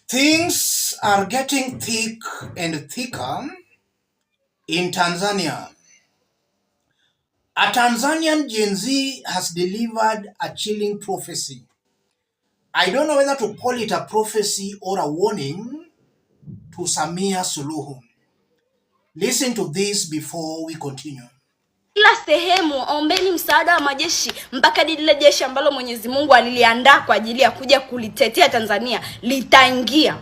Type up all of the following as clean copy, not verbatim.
Things are getting thick and thicker in Tanzania. A Tanzanian Gen Z has delivered a chilling prophecy. I don't know whether to call it a prophecy or a warning to SAMIA SULUHU. Listen to this before we continue. Kila sehemu ombeni msaada wa majeshi mpaka lile jeshi ambalo Mwenyezi Mungu aliliandaa kwa ajili ya kuja kulitetea Tanzania litaingia.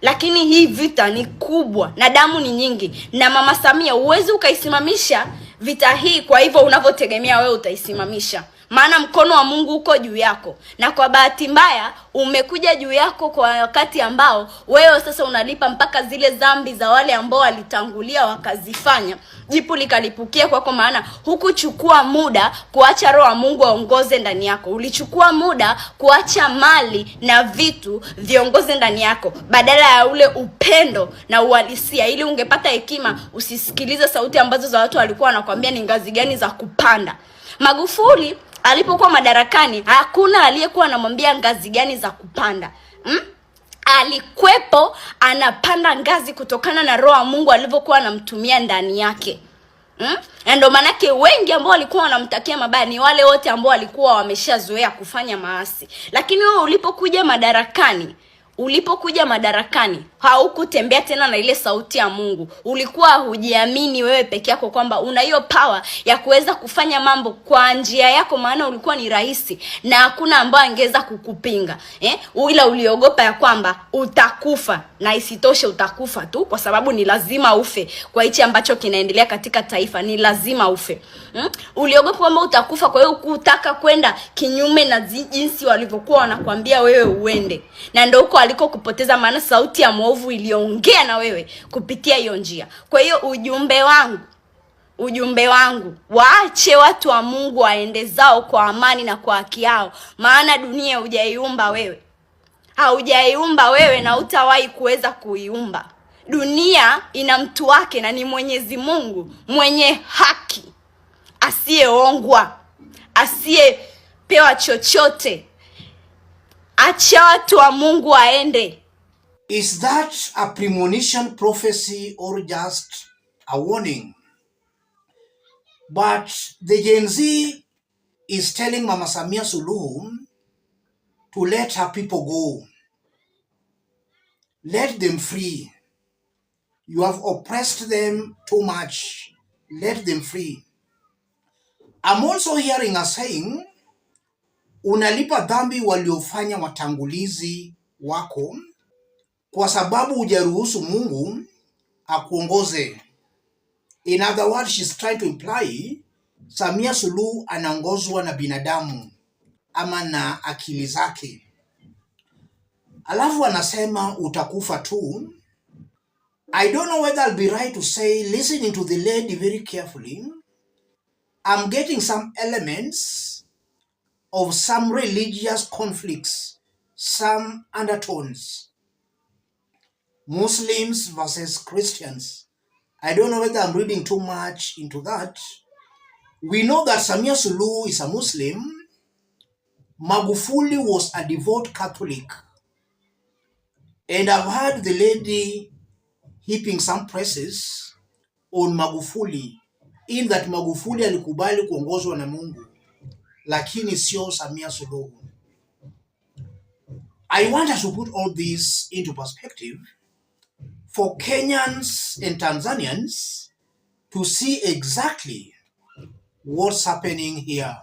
Lakini hii vita ni kubwa na damu ni nyingi, na Mama Samia uwezi ukaisimamisha vita hii kwa hivyo unavyotegemea wewe utaisimamisha. Maana mkono wa Mungu uko juu yako, na kwa bahati mbaya umekuja juu yako kwa wakati ambao wewe sasa unalipa mpaka zile dhambi za wale ambao walitangulia wakazifanya. Jipu likalipukia kwako, maana hukuchukua muda kuacha roho wa Mungu aongoze ndani yako. Ulichukua muda kuacha mali na vitu viongoze ndani yako badala ya ule upendo na uhalisia. Ili ungepata hekima usisikilize sauti ambazo za watu walikuwa wanakuambia ni ngazi gani za kupanda. Magufuli alipokuwa madarakani hakuna aliyekuwa anamwambia ngazi gani za kupanda. Alikwepo anapanda ngazi kutokana na roho wa Mungu alivyokuwa anamtumia ndani yake. Na ndio manake wengi ambao walikuwa wanamtakia mabaya ni wale wote ambao walikuwa wameshazoea kufanya maasi. Lakini wewe ulipokuja madarakani haukutembea tena na ile sauti ya Mungu. Ulikuwa hujiamini wewe peke yako kwamba una hiyo power ya kuweza kufanya mambo kwa njia yako, maana ulikuwa ni rahisi na hakuna ambaye angeweza kukupinga. Ila uliogopa ya kwamba utakufa, na isitoshe utakufa tu kwa sababu ni lazima ufe. Kwa hichi ambacho kinaendelea katika taifa ni lazima ufe. Uliogopa kwamba utakufa, kwa hiyo kutaka kwenda kinyume na jinsi walivyokuwa wanakuambia wewe uende. Na ndio huko aliko kupoteza, maana sauti ya mwovu iliongea na wewe kupitia hiyo njia. Kwa hiyo ujumbe wangu, waache watu wa Mungu waende zao kwa amani na kwa haki yao, maana dunia haujaiumba wewe na utawahi kuweza kuiumba. Dunia ina mtu wake na ni Mwenyezi Mungu mwenye haki, asiyeongwa, asiyepewa chochote. Acha watu wa Mungu waende. Is that a premonition prophecy or just a warning? But the Gen Z is telling Mama SAMIA SULUHU to let her people go. Let them free. You have oppressed them too much. Let them free. I'm also hearing her saying, unalipa dhambi waliofanya watangulizi wako kwa sababu hujaruhusu Mungu akuongoze. In other words, she's trying to imply SAMIA SULUHU anaongozwa na binadamu ama na akili zake. Alafu anasema utakufa tu. I don't know whether I'll be right to say, listening to the lady very carefully, I'm getting some elements of some religious conflicts, some undertones. Muslims versus Christians. I don't know whether I'm reading too much into that. We know that SAMIA SULUHU is a Muslim. Magufuli was a devout Catholic. And I've heard the lady heaping some praises on Magufuli, in that Magufuli alikubali kuongozwa na Mungu, lakini sio SAMIA SULUHU. I want us to put all this into perspective for Kenyans and Tanzanians to see exactly what's happening here.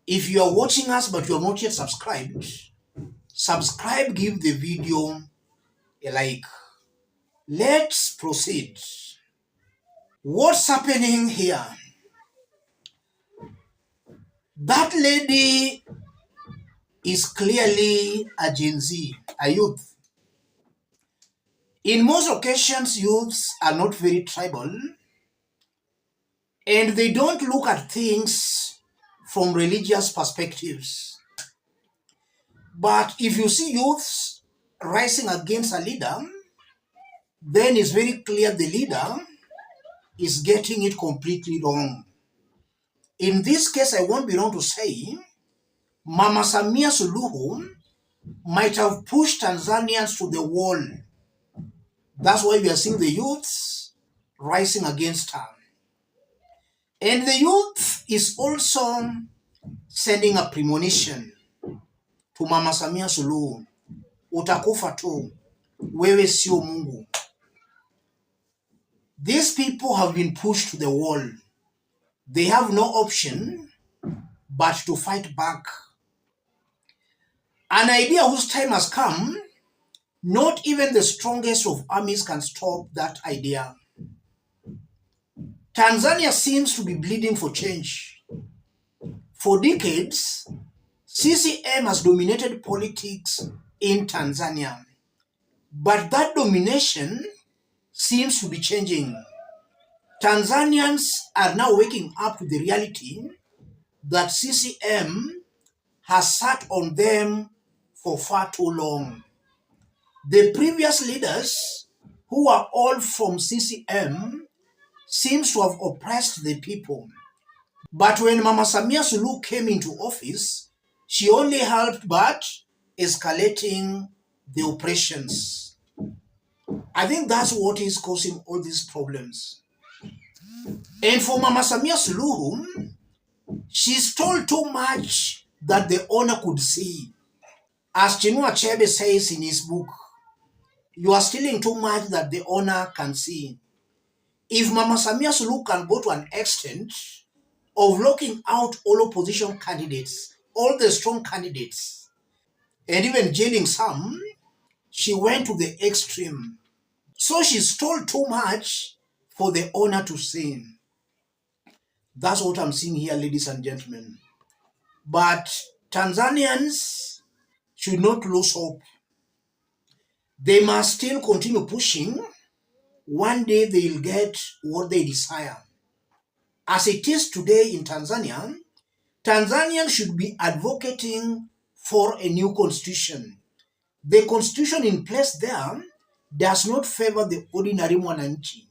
If you are watching us but you are not yet subscribed, subscribe, give the video a like. Let's proceed. What's happening here? That lady is clearly a Gen Z, a youth. In most occasions, youths are not very tribal, and they don't look at things from religious perspectives. But if you see youths rising against a leader, then it's very clear the leader is getting it completely wrong. In this case, I won't be wrong to say, Mama SAMIA SULUHU might have pushed Tanzanians to the wall. That's why we are seeing the youths rising against her. And the youth is also sending a premonition to Mama SAMIA SULUHU. Utakufa tu, wewe sio Mungu. These people have been pushed to the wall. They have no option but to fight back. An idea whose time has come, not even the strongest of armies can stop that idea. Tanzania seems to be bleeding for change. For decades, CCM has dominated politics in Tanzania. But that domination seems to be changing. Tanzanians are now waking up to the reality that CCM has sat on them for far too long. The previous leaders, who are all from CCM, seems to have oppressed the people. But when Mama SAMIA SULUHU came into office, she only helped but escalating the oppressions. I think that's what is causing all these problems. And for Mama SAMIA SULUHU, she stole too much that the owner could see. As Chinua Achebe says in his book, you are stealing too much that the owner can see. If Mama SAMIA SULUHU can go to an extent of locking out all opposition candidates, all the strong candidates, and even jailing some, she went to the extreme. So she stole too much for the owner to see. That's what I'm seeing here, ladies and gentlemen. But Tanzanians should not lose hope. They must still continue pushing. One day they will get what they desire. As it is today in Tanzania, Tanzanians should be advocating for a new constitution. The constitution in place there does not favor the ordinary mwananchi.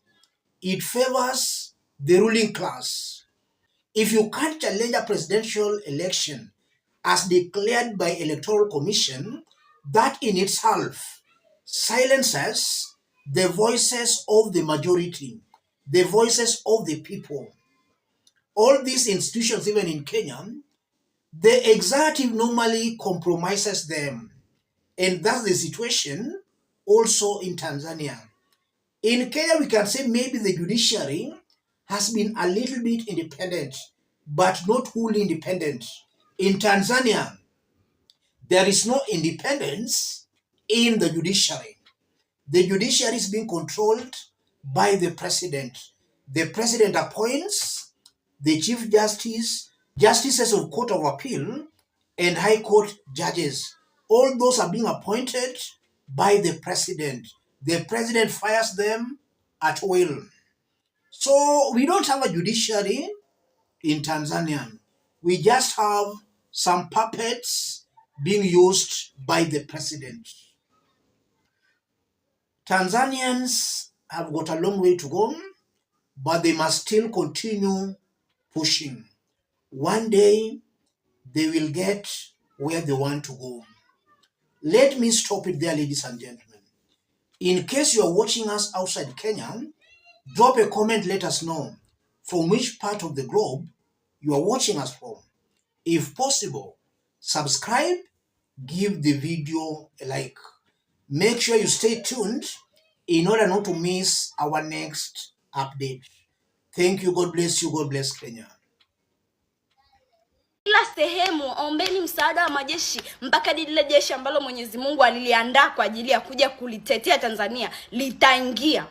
It favors the ruling class. If you can't challenge a presidential election as declared by Electoral Commission, that in itself silences the voices of the majority, the voices of the people. All these institutions, even in Kenya, the executive normally compromises them. And that's the situation also in Tanzania. In Kenya, we can say maybe the judiciary has been a little bit independent, but not wholly independent. In Tanzania, there is no independence in the judiciary. The judiciary is being controlled by the president. The president appoints the chief justice, justices of Court of Appeal, and High Court judges. All those are being appointed by the president. The president fires them at will. So we don't have a judiciary in Tanzania. We just have some puppets being used by the president. Tanzanians have got a long way to go, but they must still continue pushing. One day, they will get where they want to go. Let me stop it there, ladies and gentlemen. In case you are watching us outside Kenya, drop a comment, let us know from which part of the globe you are watching us from. If possible, subscribe, give the video a like. Make sure you stay tuned in order not to miss our next update. Thank you. God bless you. God bless Kenya. Kila sehemu ombeni msaada wa majeshi mpaka lile jeshi ambalo Mwenyezi Mungu aliliandaa kwa ajili ya kuja kulitetea Tanzania litaingia.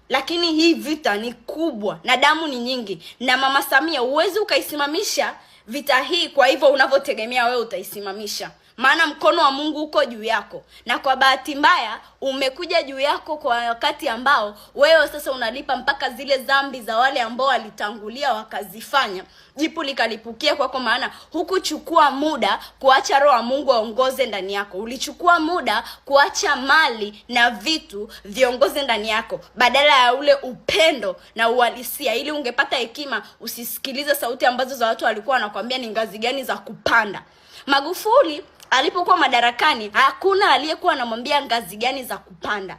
Lakini hii vita ni kubwa na damu ni nyingi, na Mama Samia huwezi ukaisimamisha vita hii kwa hivyo unavyotegemea wewe utaisimamisha. Maana mkono wa Mungu uko juu yako, na kwa bahati mbaya umekuja juu yako kwa wakati ambao wewe sasa unalipa mpaka zile dhambi za wale ambao walitangulia wakazifanya. Jipu likalipukia kwako, maana hukuchukua muda kuacha roho wa Mungu aongoze ndani yako. Ulichukua muda kuacha mali na vitu viongoze ndani yako badala ya ule upendo na uhalisia. Ili ungepata hekima, usisikilize sauti ambazo za watu walikuwa wanakuambia ni ngazi gani za kupanda. Magufuli alipokuwa madarakani hakuna aliyekuwa anamwambia ngazi gani za kupanda.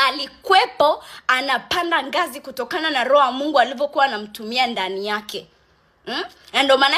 Alikwepo anapanda ngazi kutokana na roho wa Mungu alivyokuwa anamtumia ndani yake. Na ndio maana